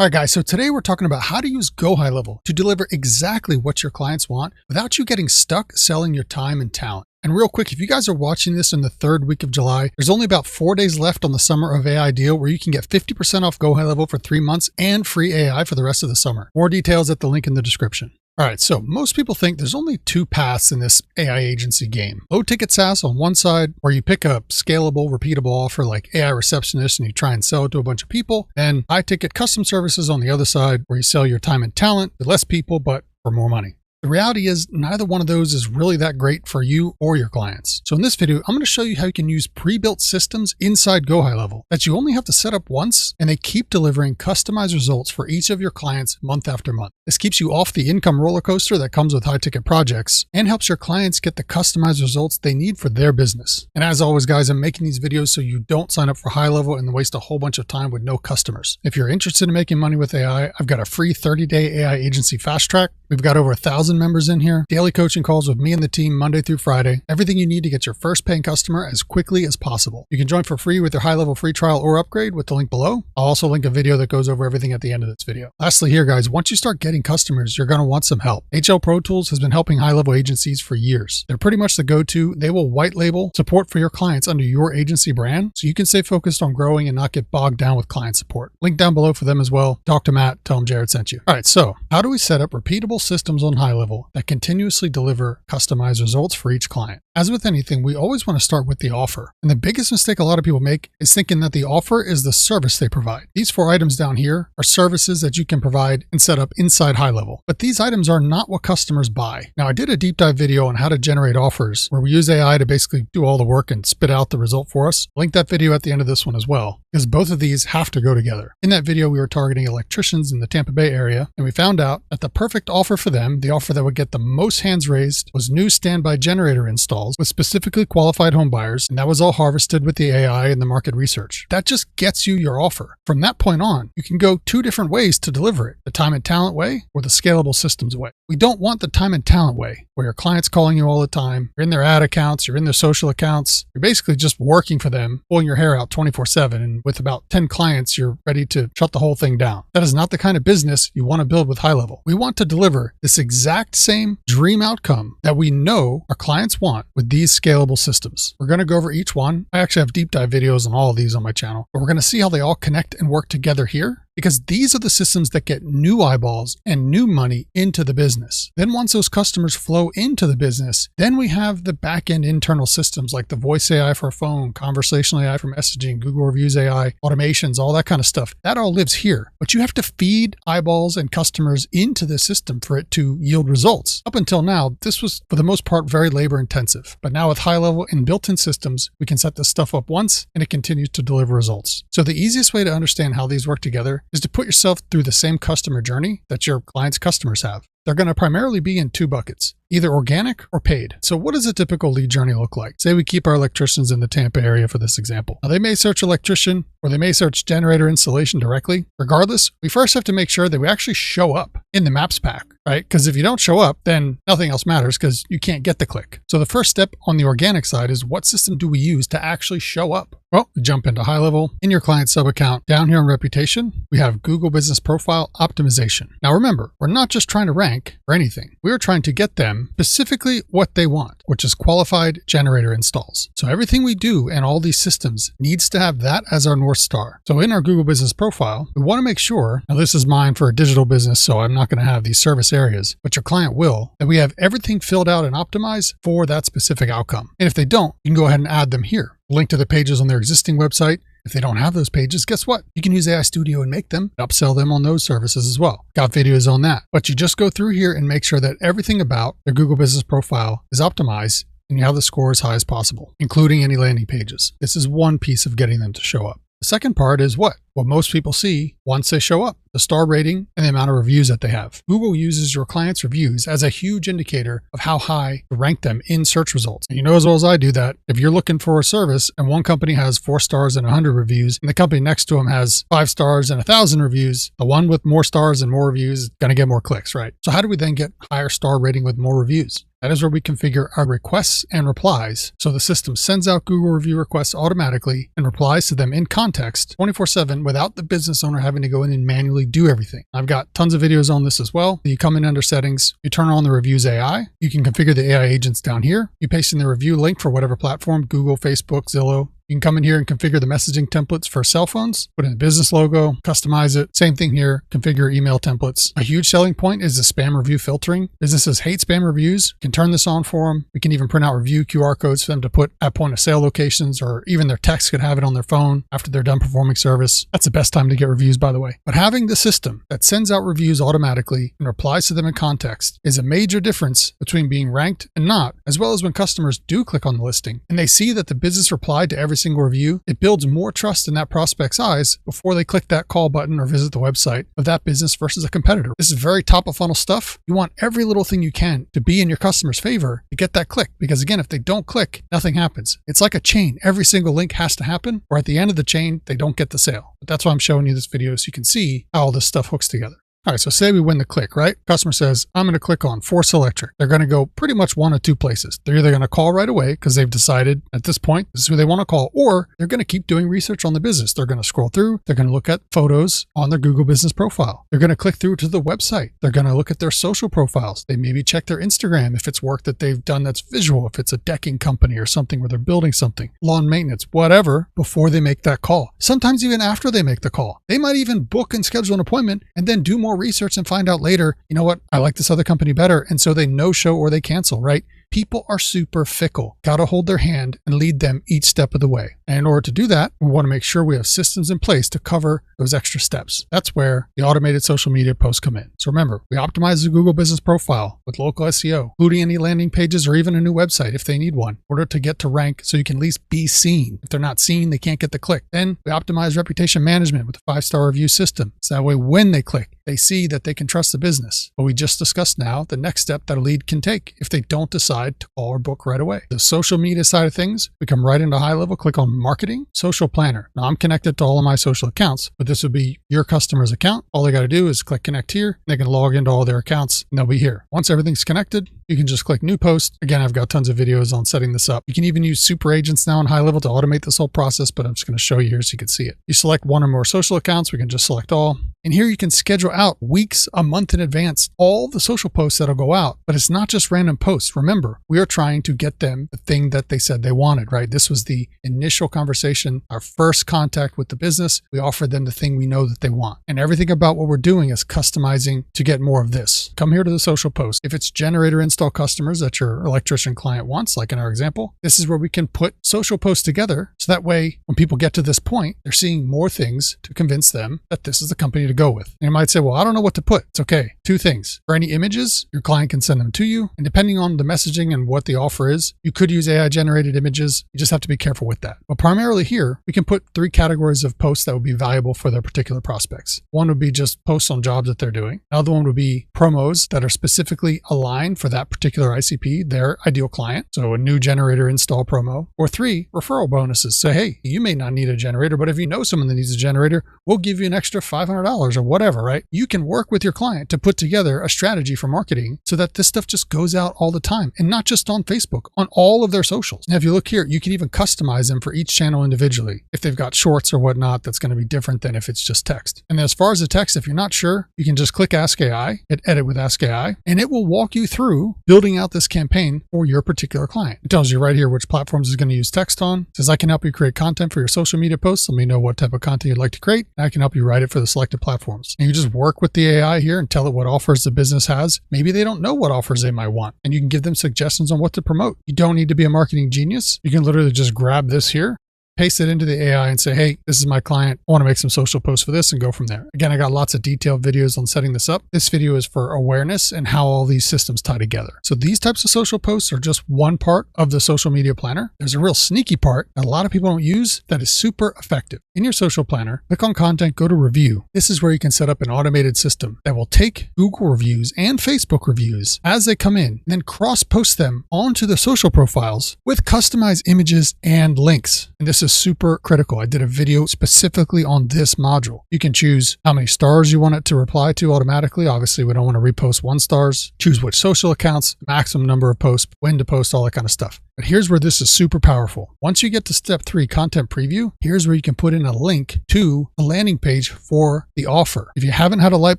All right, guys, so today we're talking about how to use GoHighLevel to deliver exactly what your clients want without you getting stuck selling your time and talent. And real quick, if you guys are watching this in the third week of July, there's only about 4 days left on the Summer of AI deal where you can get 50% off GoHighLevel for 3 months and free AI for the rest of the summer. More details at the link in the description. All right, so most people think there's only two paths in this AI agency game. Low ticket SaaS on one side, where you pick a scalable, repeatable offer like AI receptionist and you try and sell it to a bunch of people. Then high ticket custom services on the other side, where you sell your time and talent to less people, but for more money. The reality is neither one of those is really that great for you or your clients. So in this video, I'm going to show you how you can use pre-built systems inside GoHighLevel that you only have to set up once, and they keep delivering customized results for each of your clients month after month. This keeps you off the income roller coaster that comes with high ticket projects and helps your clients get the customized results they need for their business. And as always, guys, I'm making these videos so you don't sign up for HighLevel and waste a whole bunch of time with no customers. If you're interested in making money with AI, I've got a free 30-day AI agency fast track. We've got over 1,000 members in here, daily coaching calls with me and the team Monday through Friday, everything you need to get your first paying customer as quickly as possible. You can join for free with your HighLevel free trial or upgrade with the link below. I'll also link a video that goes over everything at the end of this video. Lastly here, guys, once you start getting customers, you're going to want some help. HL-ProTools has been helping HighLevel agencies for years. They're pretty much the go-to. They will white label support for your clients under your agency brand so you can stay focused on growing and not get bogged down with client support. Link down below for them as well. Talk to Matt, tell him Jared sent you. All right, so how do we set up repeatable systems on HighLevel that continuously deliver customized results for each client? As with anything, we always want to start with the offer. And the biggest mistake a lot of people make is thinking that the offer is the service they provide. These 4 items down here are services that you can provide and set up inside HighLevel. But these items are not what customers buy. Now, I did a deep dive video on how to generate offers where we use AI to basically do all the work and spit out the result for us. Link that video at the end of this one as well, because both of these have to go together. In that video, we were targeting electricians in the Tampa Bay area, and we found out that the perfect offer for them, the offer that would get the most hands raised, was new standby generator installs with specifically qualified home buyers, and that was all harvested with the AI and the market research. That just gets you your offer. From that point on, you can go 2 different ways to deliver it, the time and talent way or the scalable systems way. We don't want the time and talent way, where your client's calling you all the time, you're in their ad accounts, you're in their social accounts, you're basically just working for them, pulling your hair out 24/7, and with about 10 clients, you're ready to shut the whole thing down. That is not the kind of business you want to build with HighLevel. We want to deliver this exact same dream outcome that we know our clients want with these scalable systems. We're going to go over each one. I actually have deep dive videos on all of these on my channel, but we're going to see how they all connect and work together here, because these are the systems that get new eyeballs and new money into the business. Then once those customers flow into the business, then we have the back-end internal systems like the voice AI for phone, conversational AI for messaging, Google Reviews AI, automations, all that kind of stuff. That all lives here, but you have to feed eyeballs and customers into the system for it to yield results. Up until now, this was for the most part very labor intensive, but now with HighLevel and built-in systems, we can set this stuff up once and it continues to deliver results. So the easiest way to understand how these work together is to put yourself through the same customer journey that your clients' customers have. They're going to primarily be in 2 buckets, either organic or paid. So what does a typical lead journey look like? Say we keep our electricians in the Tampa area for this example. Now they may search electrician or they may search generator installation directly. Regardless, we first have to make sure that we actually show up in the maps pack, right? Because if you don't show up, then nothing else matters because you can't get the click. So the first step on the organic side is, what system do we use to actually show up? Well, we jump into HighLevel. In your client sub account, down here in reputation, we have Google Business Profile Optimization. Now remember, we're not just trying to rank for anything. We're trying to get them specifically what they want, which is qualified generator installs. So everything we do in all these systems needs to have that as our North Star. So in our Google Business Profile, we want to make sure, now this is mine for a digital business, so I'm not going to have these service areas, but your client will, that we have everything filled out and optimized for that specific outcome. And if they don't, you can go ahead and add them here. Link to the pages on their existing website. If they don't have those pages, guess what? You can use AI Studio and make them, upsell them on those services as well. Got videos on that. But you just go through here and make sure that everything about their Google Business Profile is optimized and you have the score as high as possible, including any landing pages. This is one piece of getting them to show up. The second part is what most people see once they show up, the star rating and the amount of reviews that they have. Google uses your clients' reviews as a huge indicator of how high to rank them in search results. And you know as well as I do that if you're looking for a service and one company has 4 stars and 100 reviews and the company next to them has 5 stars and 1,000 reviews, the one with more stars and more reviews is going to get more clicks, right? So how do we then get higher star rating with more reviews? That is where we configure our requests and replies. So the system sends out Google review requests automatically and replies to them in context 24/7 happen without the business owner having to go in and manually do everything. I've got tons of videos on this as well. You come in under settings, you turn on the reviews AI. You can configure the AI agents down here. You paste in the review link for whatever platform, Google, Facebook, Zillow. You can come in here and configure the messaging templates for cell phones, put in the business logo, customize it. Same thing here, configure email templates. A huge selling point is the spam review filtering. Businesses hate spam reviews. You can turn this on for them. We can even print out review QR codes for them to put at point of sale locations, or even their techs could have it on their phone after they're done performing service. That's the best time to get reviews, by the way. But having the system that sends out reviews automatically and replies to them in context is a major difference between being ranked and not, as well as when customers do click on the listing and they see that the business replied to every single review. It builds more trust in that prospect's eyes before they click that call button or visit the website of that business versus a competitor. This is very top of funnel stuff. You want every little thing you can to be in your customer's favor to get that click, because again, if they don't click, nothing happens. It's like a chain. Every single link has to happen, or at the end of the chain, they don't get the sale. But that's why I'm showing you this video, so you can see how all this stuff hooks together. All right, so say we win the click, right? Customer says, I'm going to click on Force Electric. They're going to go pretty much one of two places. They're either going to call right away because they've decided at this point this is who they want to call, or they're going to keep doing research on the business. They're going to scroll through. They're going to look at photos on their Google business profile. They're going to click through to the website. They're going to look at their social profiles. They maybe check their Instagram if it's work that they've done that's visual, if it's a decking company or something where they're building something, lawn maintenance, whatever, before they make that call. Sometimes even after they make the call. They might even book and schedule an appointment and then do more research and find out later, you know what, I like this other company better. And so they no show or they cancel, right? People are super fickle. Got to hold their hand and lead them each step of the way. And in order to do that, we want to make sure we have systems in place to cover those extra steps. That's where the automated social media posts come in. So remember, we optimize the Google business profile with local SEO, including any landing pages or even a new website if they need one, in order to get to rank so you can at least be seen. If they're not seen, they can't get the click. Then we optimize reputation management with a 5-star review system. So that way when they click, they see that they can trust the business. But we just discussed now the next step that a lead can take if they don't decide to call or book right away. The social media side of things, we come right into HighLevel, click on Marketing, Social Planner. Now I'm connected to all of my social accounts, but this would be your customer's account. All they got to do is click Connect here. They can log into all their accounts and they'll be here. Once everything's connected, you can just click New Post. Again, I've got tons of videos on setting this up. You can even use super agents now on HighLevel to automate this whole process, but I'm just going to show you here so you can see it. You select one or more social accounts. We can just select all. And here you can schedule out weeks, a month in advance, all the social posts that'll go out. But it's not just random posts. Remember, we are trying to get them the thing that they said they wanted, right? This was the initial conversation, our first contact with the business. We offered them the thing we know that they want. And everything about what we're doing is customizing to get more of this. Come here to the social post. If it's generator install customers that your electrician client wants, like in our example, this is where we can put social posts together. So that way, when people get to this point, they're seeing more things to convince them that this is the company to go with. And you might say, well, I don't know what to put. It's okay. Two things. For any images, your client can send them to you. And depending on the messaging and what the offer is, you could use AI generated images. You just have to be careful with that. But primarily here, we can put 3 categories of posts that would be valuable for their particular prospects. One would be just posts on jobs that they're doing. Another one would be promos that are specifically aligned for that particular ICP, their ideal client. So a new generator install promo. Or 3, referral bonuses. So, hey, you may not need a generator, but if you know someone that needs a generator, we'll give you an extra $500 or whatever, right? You can work with your client to put together a strategy for marketing so that this stuff just goes out all the time, and not just on Facebook, on all of their socials. Now, if you look here, you can even customize them for each channel individually. If they've got shorts or whatnot, that's going to be different than if it's just text. And as far as the text, if you're not sure, you can just click Ask AI, hit Edit with Ask AI, and it will walk you through building out this campaign for your particular client. It tells you right here which platforms it's going to use text on. It says, I can help you create content for your social media posts. Let me know what type of content you'd like to create, and I can help you write it for the selected platforms. And you just work with the AI here and tell it what offers the business has. Maybe they don't know what offers they might want, and you can give them suggestions on what to promote. You don't need to be a marketing genius. You can literally just grab this here, paste it into the AI and say, hey, this is my client. I want to make some social posts for this, and go from there. Again, I got lots of detailed videos on setting this up. This video is for awareness and how all these systems tie together. So these types of social posts are just one part of the social media planner. There's a real sneaky part that a lot of people don't use that is super effective. In your social planner, click on content, go to review. This is where you can set up an automated system that will take Google reviews and Facebook reviews as they come in, and then cross-post them onto the social profiles with customized images and links. And this is super critical. I did a video specifically on this module. You can choose how many stars you want it to reply to automatically. Obviously, we don't want to repost 1 stars. Choose which social accounts, maximum number of posts, when to post, all that kind of stuff. But here's where this is super powerful. Once you get to step 3, content preview, here's where you can put in a link to a landing page for the offer. If you haven't had a light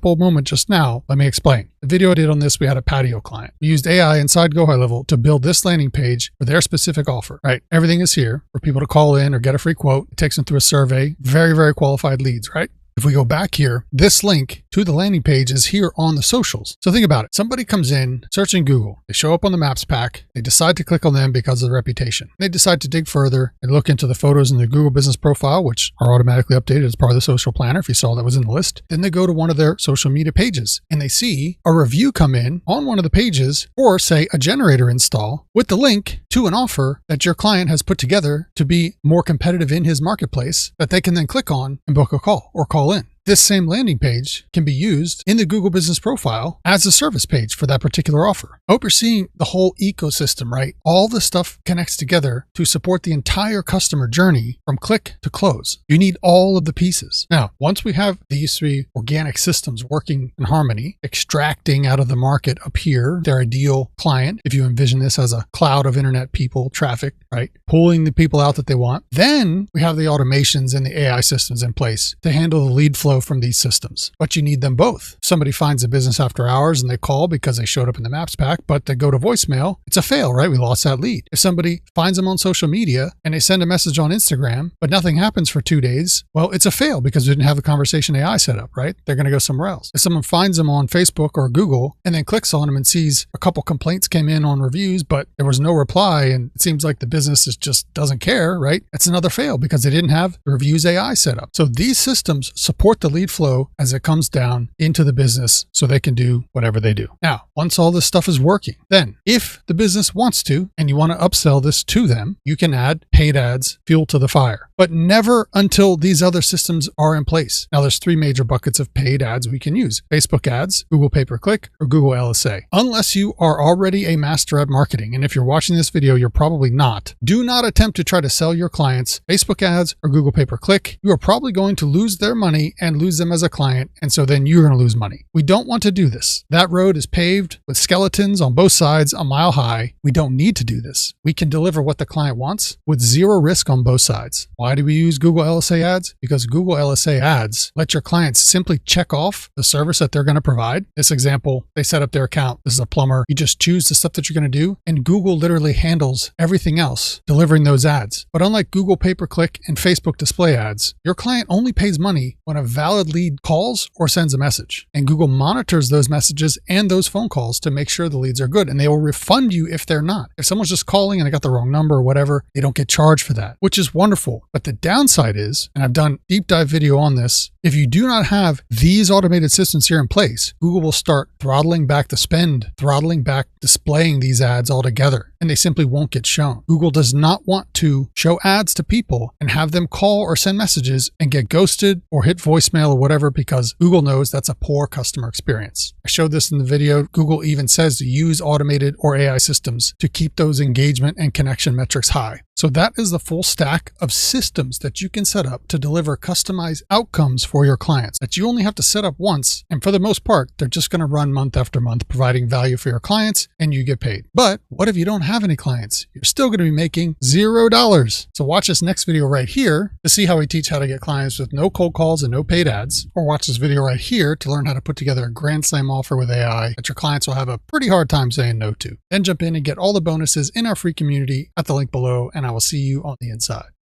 bulb moment just now, let me explain. The video I did on this, we had a patio client. We used AI inside GoHighLevel to build this landing page for their specific offer, right? Everything is here for people to call in or get a free quote. It takes them through a survey. Very, very qualified leads, right? If we go back here, this link to the landing page is here on the socials. So think about it. Somebody comes in, searching Google. They show up on the Maps pack. They decide to click on them because of the reputation. They decide to dig further and look into the photos in their Google business profile, which are automatically updated as part of the social planner if you saw that was in the list. Then they go to one of their social media pages and they see a review come in on one of the pages for, say, a generator install with the link to an offer that your client has put together to be more competitive in his marketplace that they can then click on and book a call or call in. This same landing page can be used in the Google Business Profile as a service page for that particular offer. I hope you're seeing the whole ecosystem, right? All the stuff connects together to support the entire customer journey from click to close. You need all of the pieces. Now, once we have these 3 organic systems working in harmony, extracting out of the market up here their ideal client, if you envision this as a cloud of internet people, traffic, right? Pulling the people out that they want. Then we have the automations and the AI systems in place to handle the lead flow from these systems. But you need them both. If somebody finds a business after hours and they call because they showed up in the Maps pack, but they go to voicemail, it's a fail, right? We lost that lead. If somebody finds them on social media and they send a message on Instagram, but nothing happens for 2 days, well, it's a fail because we didn't have a conversation AI set up, right? They're going to go somewhere else. If someone finds them on Facebook or Google and then clicks on them and sees a couple complaints came in on reviews, but there was no reply and it seems like the business just doesn't care, right? It's another fail because they didn't have the reviews AI set up. So these systems support the lead flow as it comes down into the business so they can do whatever they do. Now, once all this stuff is working, then if the business wants to and you want to upsell this to them, you can add paid ads, fuel to the fire, but never until these other systems are in place. Now, there's 3 major buckets of paid ads we can use: Facebook ads, Google pay-per-click, or Google LSA. Unless you are already a master at marketing, and if you're watching this video, you're probably not, do not attempt to try to sell your clients Facebook ads or Google pay-per-click. You are probably going to lose their money and lose them as a client, and so then you're going to lose money. We don't want to do this. That road is paved with skeletons on both sides a mile high. We don't need to do this. We can deliver what the client wants with 0 risk on both sides. Why do we use Google LSA ads? Because Google LSA ads let your clients simply check off the service that they're going to provide. This example, they set up their account. This is a plumber. You just choose the stuff that you're going to do, and Google literally handles everything else, delivering those ads. But unlike Google pay-per-click and Facebook display ads, your client only pays money when a valid lead calls or sends a message. And Google monitors those messages and those phone calls to make sure the leads are good. And they will refund you if they're not. If someone's just calling and they got the wrong number or whatever, they don't get charged for that, which is wonderful. But the downside is, and I've done deep dive video on this, if you do not have these automated systems here in place, Google will start throttling back the spend, throttling back displaying these ads altogether, and they simply won't get shown. Google does not want to show ads to people and have them call or send messages and get ghosted or hit voicemail or whatever, because Google knows that's a poor customer experience. I showed this in the video. Google even says to use automated or AI systems to keep those engagement and connection metrics high. So that is the full stack of systems that you can set up to deliver customized outcomes for your clients that you only have to set up once. And for the most part, they're just going to run month after month, providing value for your clients, and you get paid. But what if you don't have any clients? You're still going to be making $0. So watch this next video right here to see how we teach how to get clients with no cold calls and no paid ads, or watch this video right here to learn how to put together a grand slam offer with AI that your clients will have a pretty hard time saying no to. Then jump in and get all the bonuses in our free community at the link below, and I will see you on the inside.